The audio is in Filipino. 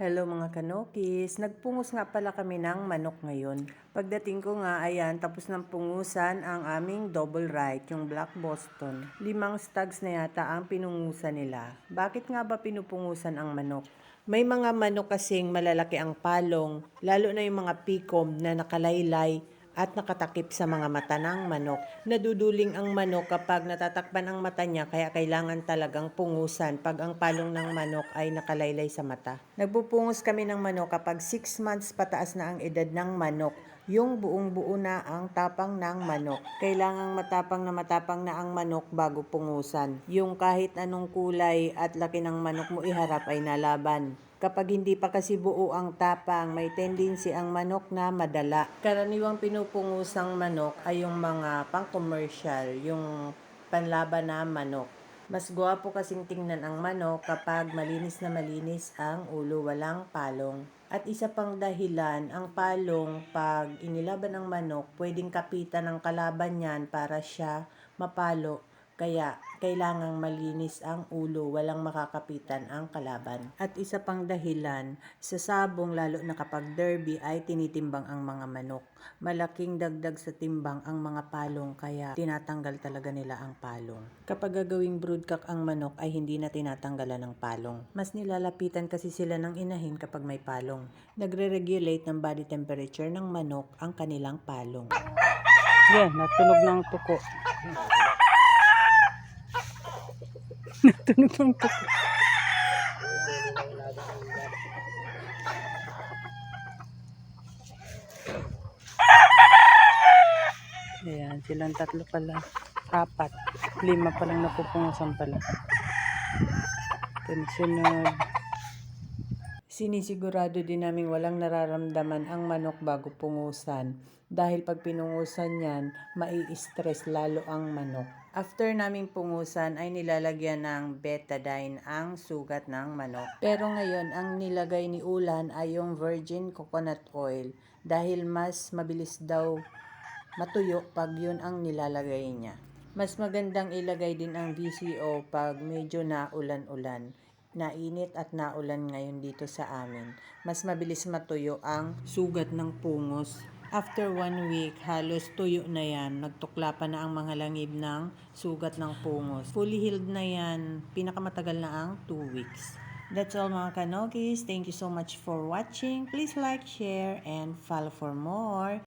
Hello mga kanokis, nagpungos nga pala kami ng manok ngayon. Pagdating ko nga, ayan, tapos ng pungusan ang aming double right, yung Black Boston. 5 stags na yata ang pinungusan nila. Bakit nga ba pinupungusan ang manok? May mga manok kasing malalaki ang palong, lalo na yung mga pikom na nakalaylay at nakatakip sa mga mata ng manok. Naduduling ang manok kapag natatakpan ang mata niya, kaya kailangan talagang pungusan pag ang palong ng manok ay nakalaylay sa mata. Nagpupungos kami ng manok kapag 6 months pataas na ang edad ng manok. Yung buong buo na ang tapang ng manok. Kailangang matapang na ang manok bago pungusan. Yung kahit anong kulay at laki ng manok mo iharap ay nalaban. Kapag hindi pa kasi buo ang tapang, may tendency ang manok na madala. Karaniwang pinupungusang manok ay yung mga pang-commercial, yung panlaban na manok. Mas gwapo kasing tingnan ang manok kapag malinis na malinis ang ulo, walang palong. At isa pang dahilan, ang palong pag inilaban ng manok, pwedeng kapitan ng kalaban yan para siya mapalo. Kaya, kailangang malinis ang ulo, walang makakapitan ang kalaban. At isa pang dahilan, sa sabong lalo na kapag derby ay tinitimbang ang mga manok. Malaking dagdag sa timbang ang mga palong, kaya tinatanggal talaga nila ang palong. Kapag gagawing broodcock ang manok ay hindi na tinatanggalan ng palong. Mas nilalapitan kasi sila ng inahin kapag may palong. Nagre-regulate ng body temperature ng manok ang kanilang palong. Yeah, natunog ng tuko. Natunog ng tuko. Ayan, silang tatlo pala. 4. 5 palang napupungusan pala. Sunod. Sinisigurado din namin walang nararamdaman ang manok bago pungusan. Dahil pag pinungusan yan, mai-stress lalo ang manok. After naming pungusan ay nilalagyan ng betadine ang sugat ng manok. Pero ngayon, ang nilagay ni Ulan ay yung virgin coconut oil. Dahil mas mabilis daw matuyo pag yun ang nilalagay niya. Mas magandang ilagay din ang VCO pag medyo naulan-ulan. Nainit at naulan ngayon dito sa amin. Mas mabilis matuyo ang sugat ng pungos. After 1 week, halos tuyo na yan. Nagtukla pa na ang mga langib ng sugat ng pungos. Fully healed na yan. Pinakamatagal na ang 2 weeks. That's all mga kanokis. Thank you so much for watching. Please like, share, and follow for more.